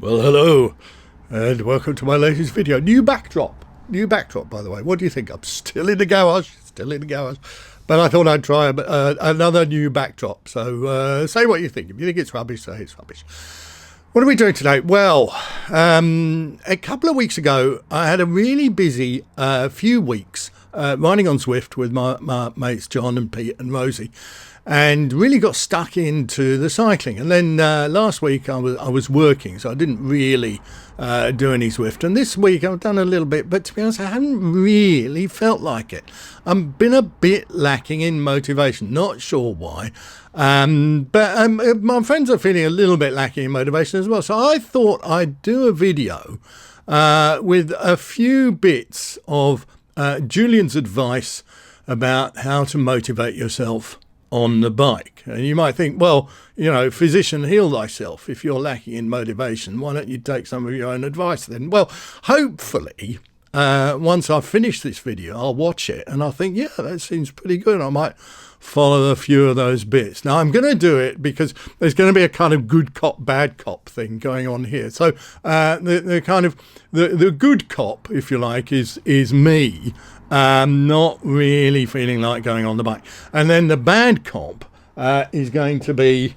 Well, hello, and welcome to my latest video. New backdrop, by the way. What do you think? I'm still in the garage, but I thought I'd try another new backdrop. So say what you think. If you think it's rubbish, say it's rubbish. What are we doing today? Well, a couple of weeks ago, I had a really busy few weeks riding on Zwift with my mates John and Pete and Rosie, and really got stuck into the cycling. And then last week I was working, so I didn't really do any Zwift. And this week I've done a little bit, but to be honest, I haven't really felt like it. I've been a bit lacking in motivation, not sure why. But my friends are feeling a little bit lacking in motivation as well. So I thought I'd do a video with a few bits of Julian's advice about how to motivate yourself on the bike. And you might think, well, you know, physician, heal thyself. If you're lacking in motivation, why don't you take some of your own advice then? Well, hopefully, once I've finished this video, I'll watch it and I'll think, yeah, that seems pretty good. I might follow a few of those bits. Now, I'm going to do it because there's going to be a kind of good cop, bad cop thing going on here. So the good cop, if you like, is me. Not really feeling like going on the bike. And then the bad cop is going to be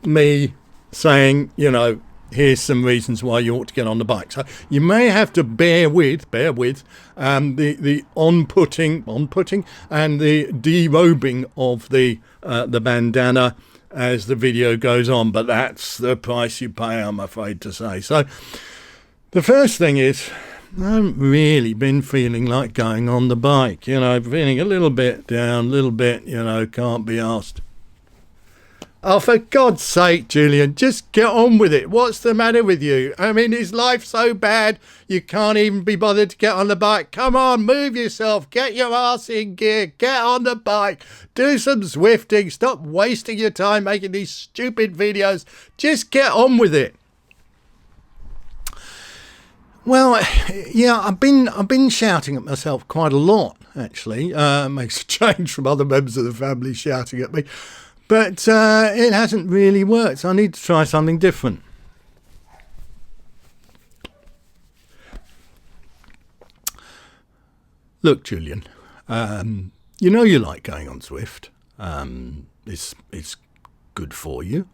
me saying, you know, here's some reasons why you ought to get on the bike. So you may have to bear with the on-putting and the derobing of the bandana as the video goes on. But that's the price you pay, I'm afraid to say. So the first thing is, I haven't really been feeling like going on the bike. You know, feeling a little bit down, a little bit, you know, can't be asked. Oh, for God's sake, Julian, just get on with it. What's the matter with you? I mean, is life so bad you can't even be bothered to get on the bike? Come on, move yourself. Get your ass in gear. Get on the bike. Do some Zwifting. Stop wasting your time making these stupid videos. Just get on with it. Well, yeah, I've been shouting at myself quite a lot, actually. Makes a change from other members of the family shouting at me. But it hasn't really worked, so I need to try something different. Look, Julian, you know you like going on Zwift. It's good for you.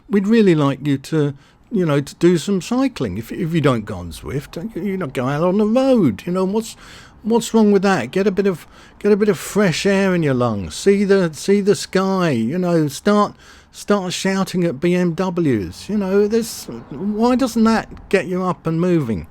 We'd really like you to, you know, to do some cycling. If you don't go on Zwift, you know, go out on the road. You know, what's wrong with that? Get a bit of fresh air in your lungs. See the sky. You know, start shouting at BMWs. You know, why doesn't that get you up and moving?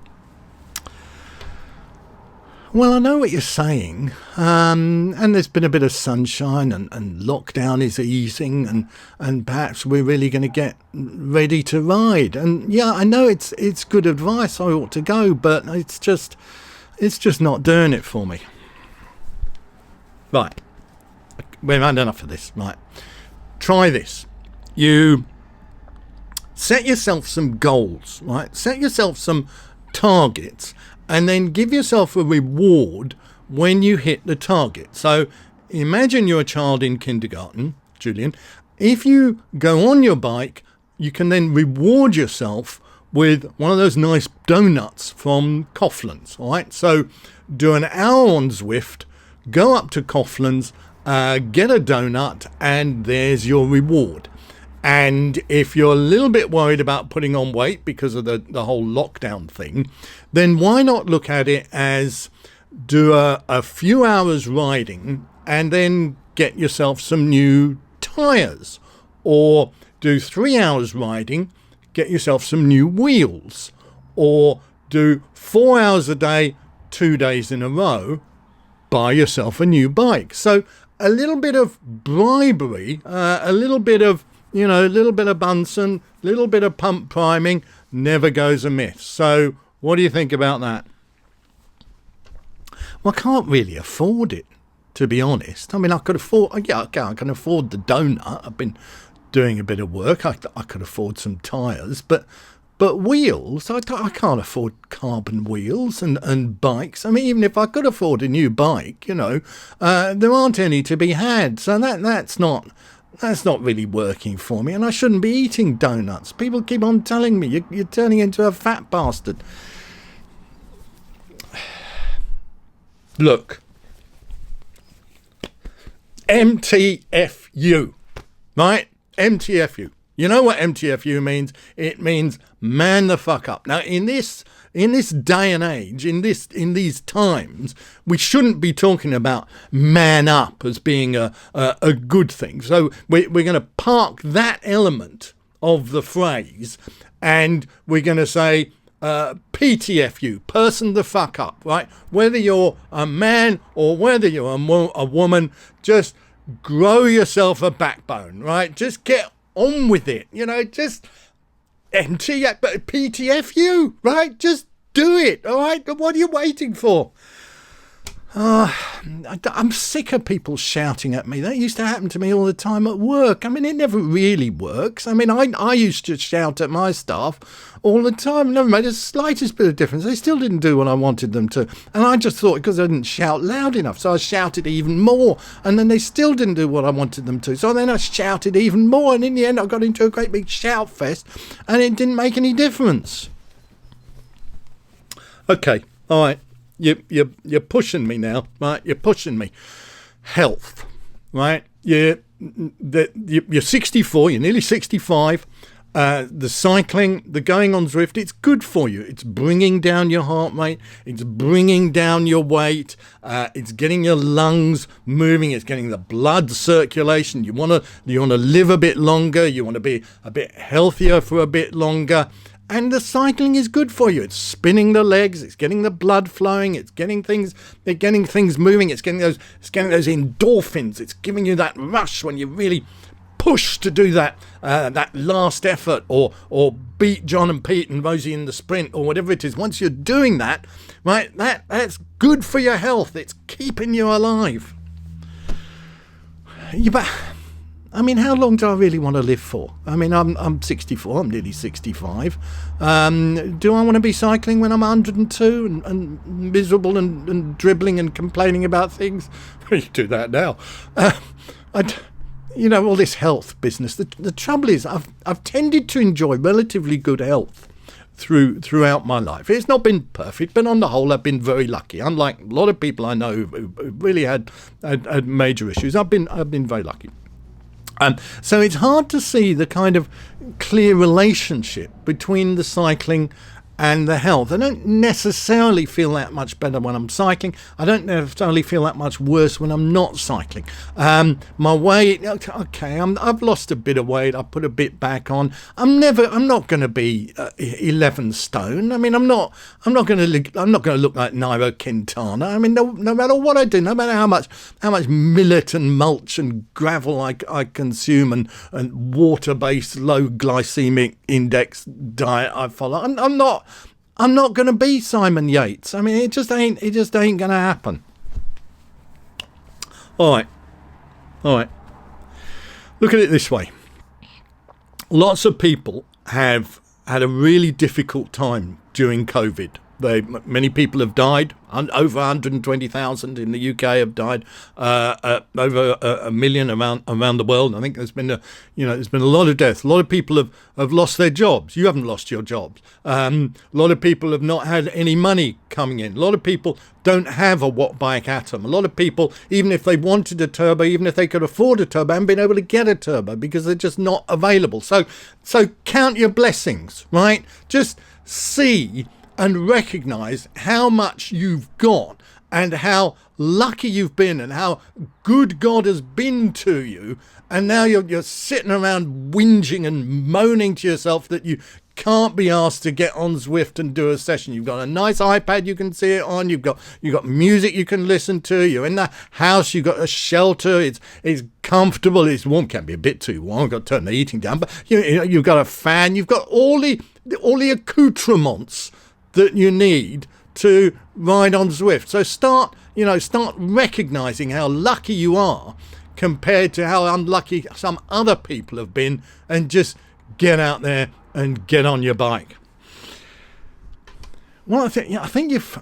Well, I know what you're saying, and there's been a bit of sunshine, and lockdown is easing, and perhaps we're really going to get ready to ride. And yeah, I know it's good advice. I ought to go, but it's just not doing it for me. Right, we've had enough of this. Right, try this. You set yourself some goals, right? Set yourself some targets, and then give yourself a reward when you hit the target. So imagine you're a child in kindergarten, Julian. If you go on your bike, you can then reward yourself with one of those nice donuts from Coughlan's, all right? So do an hour on Zwift, go up to Coughlan's, get a donut, and there's your reward. And if you're a little bit worried about putting on weight because of the whole lockdown thing, then why not look at it as do a few hours riding and then get yourself some new tyres, or do 3 hours riding, get yourself some new wheels, or do 4 hours a day, 2 days in a row, buy yourself a new bike. So a little bit of bribery, a little bit of, you know, a little bit of Bunsen, a little bit of pump priming never goes amiss. So what do you think about that? Well, I can't really afford it, to be honest. I mean, I can afford the donut. I've been doing a bit of work. I could afford some tyres, but wheels, I can't afford carbon wheels and bikes. I mean, even if I could afford a new bike, you know, there aren't any to be had. So that's not that's not really working for me, and I shouldn't be eating donuts. People keep on telling me you're turning into a fat bastard. Look, MTFU, right? MTFU. You know what MTFU means? It means man the fuck up. Now, in this day and age, in these times, we shouldn't be talking about man up as being a good thing. So we're going to park that element of the phrase, and we're going to say PTFU, person the fuck up, right? Whether you're a man or whether you're a woman, just grow yourself a backbone, right? Just get on with it, just PTFU, right? Just do it, all right? What are you waiting for? I'm sick of people shouting at me. That used to happen to me all the time at work. I mean, it never really works. I mean, I used to shout at my staff all the time. It never made the slightest bit of difference. They still didn't do what I wanted them to. And I just thought because I didn't shout loud enough. So I shouted even more. And then they still didn't do what I wanted them to. So then I shouted even more. And in the end, I got into a great big shout fest. And it didn't make any difference. Okay, all right. You're pushing me now, right? You're pushing me. Health, right? You're 64. You're nearly 65. The cycling, the going on Zwift, it's good for you. It's bringing down your heart rate. It's bringing down your weight. It's getting your lungs moving. It's getting the blood circulation. You want to live a bit longer. You want to be a bit healthier for a bit longer. And the cycling is good for you. It's spinning the legs. It's getting the blood flowing. It's getting things moving. It's getting those endorphins. It's giving you that rush when you really push to do that last effort or beat John and Pete and Rosie in the sprint or whatever it is. Once you're doing that, right, that's good for your health. It's keeping you alive. I mean, how long do I really want to live for? I mean, I'm 64. I'm nearly 65. Do I want to be cycling when I'm 102 and miserable and dribbling and complaining about things? You do that now. All this health business. The trouble is, I've tended to enjoy relatively good health throughout my life. It's not been perfect, but on the whole, I've been very lucky. Unlike a lot of people I know who really had major issues, I've been very lucky. So it's hard to see the kind of clear relationship between the cycling and the health. I don't necessarily feel that much better when I'm cycling. I don't necessarily feel that much worse when I'm not cycling. My weight, okay, I've lost a bit of weight. I put a bit back on. I'm not going to be 11 stone. I mean, I'm not going to look like Nairo Quintana. I mean, no matter what I do, no matter how much millet and mulch and gravel I consume and water-based low glycemic index diet I follow, I'm not going to be Simon Yates. I mean, it just ain't going to happen. All right. Look at it this way. Lots of people have had a really difficult time during COVID. Many people have died. Over 120,000 in the UK have died. Over a million around the world. I think there's been a lot of death. A lot of people have lost their jobs. You haven't lost your jobs. A lot of people have not had any money coming in. A lot of people don't have a Wattbike Atom. A lot of people, even if they wanted a turbo, even if they could afford a turbo, haven't been able to get a turbo because they're just not available. So count your blessings, right? Just see and recognize how much you've got and how lucky you've been and how good God has been to you. And now you're sitting around whinging and moaning to yourself that you can't be asked to get on Zwift and do a session. You've got a nice iPad you can see it on. You've got music you can listen to. You're in the house. You've got a shelter. It's comfortable. It's warm. Can be a bit too warm. I've got to turn the heating down. But you've got a fan. You've got all the accoutrements that you need to ride on Zwift. So start recognizing how lucky you are compared to how unlucky some other people have been, and just get out there and get on your bike. Well, I think you've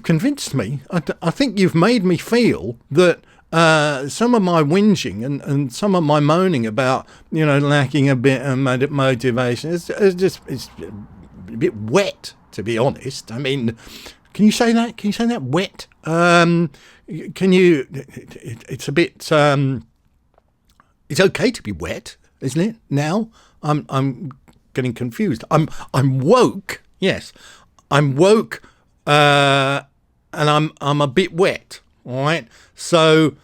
convinced me. I think you've made me feel that some of my whinging and some of my moaning about, lacking a bit of motivation, it's a bit wet, to be honest. I mean, can you say that? Can you say that? Wet? Can you? It's a bit. It's okay to be wet, isn't it? Now I'm getting confused. I'm woke. Yes, I'm woke, and I'm a bit wet. All right. So,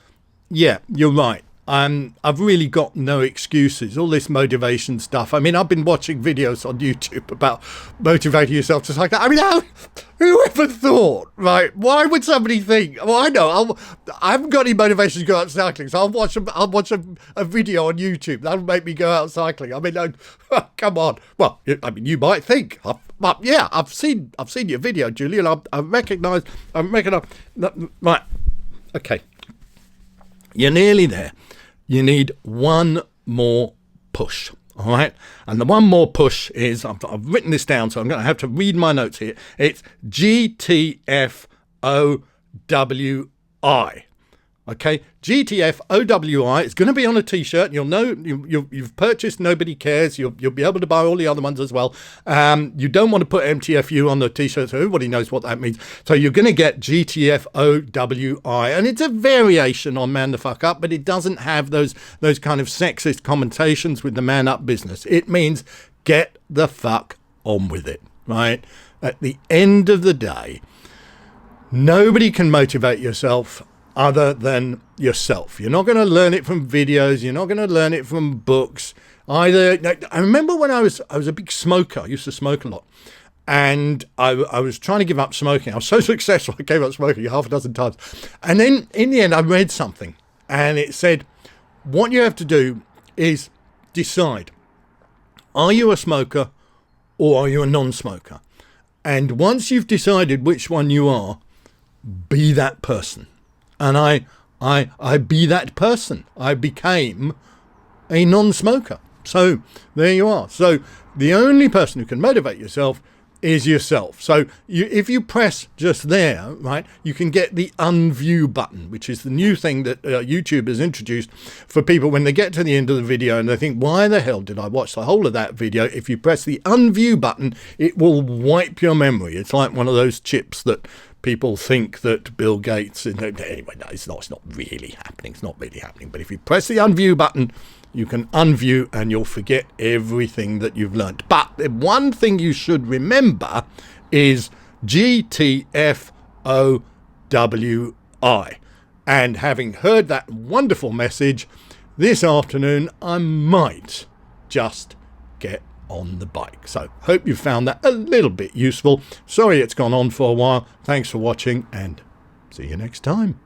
yeah, you're right. I've really got no excuses. All this motivation stuff. I mean, I've been watching videos on YouTube about motivating yourself just like that. I mean, who ever thought, right? Why would somebody think? Well, I know I haven't got any motivation to go out cycling, so I'll watch a video on YouTube that'll make me go out cycling. I mean, come on. Well, I mean, you might think, but yeah, I've seen your video, Julian. I recognise. Right. Okay. You're nearly there. You need one more push, all right? And the one more push is, I've written this down, so I'm going to have to read my notes here. It's GTFOWI, okay? GTFOWI. It's going to be on a T-shirt. You'll know you've purchased Nobody Cares. You'll be able to buy all the other ones as well. You don't want to put MTFU on the T-shirt, so everybody knows what that means. So you're going to get GTFOWI, and it's a variation on Man the Fuck Up, but it doesn't have those kind of sexist connotations with the man up business. It means get the fuck on with it, right? At the end of the day, nobody can motivate yourself other than yourself. You're not going to learn it from videos. You're not going to learn it from books either. I remember when I was a big smoker. I used to smoke a lot, and I was trying to give up smoking. I was so successful, I gave up smoking half a dozen times. And then in the end, I read something, and it said, what you have to do is decide, are you a smoker or are you a non-smoker? And once you've decided which one you are, be that person. And I be that person. I became a non-smoker. So there you are. So the only person who can motivate yourself is yourself. So if you press just there, right, you can get the unview button, which is the new thing that YouTube has introduced for people when they get to the end of the video and they think, why the hell did I watch the whole of that video? If you press the unview button, it will wipe your memory. It's like one of those chips that people think that Bill Gates... Anyway, no, it's not really happening. It's not really happening. But if you press the unview button, you can unview and you'll forget everything that you've learned. But the one thing you should remember is GTFOWI. And having heard that wonderful message this afternoon, I might just get on the bike. So hope you found that a little bit useful. Sorry it's gone on for a while. Thanks for watching and see you next time.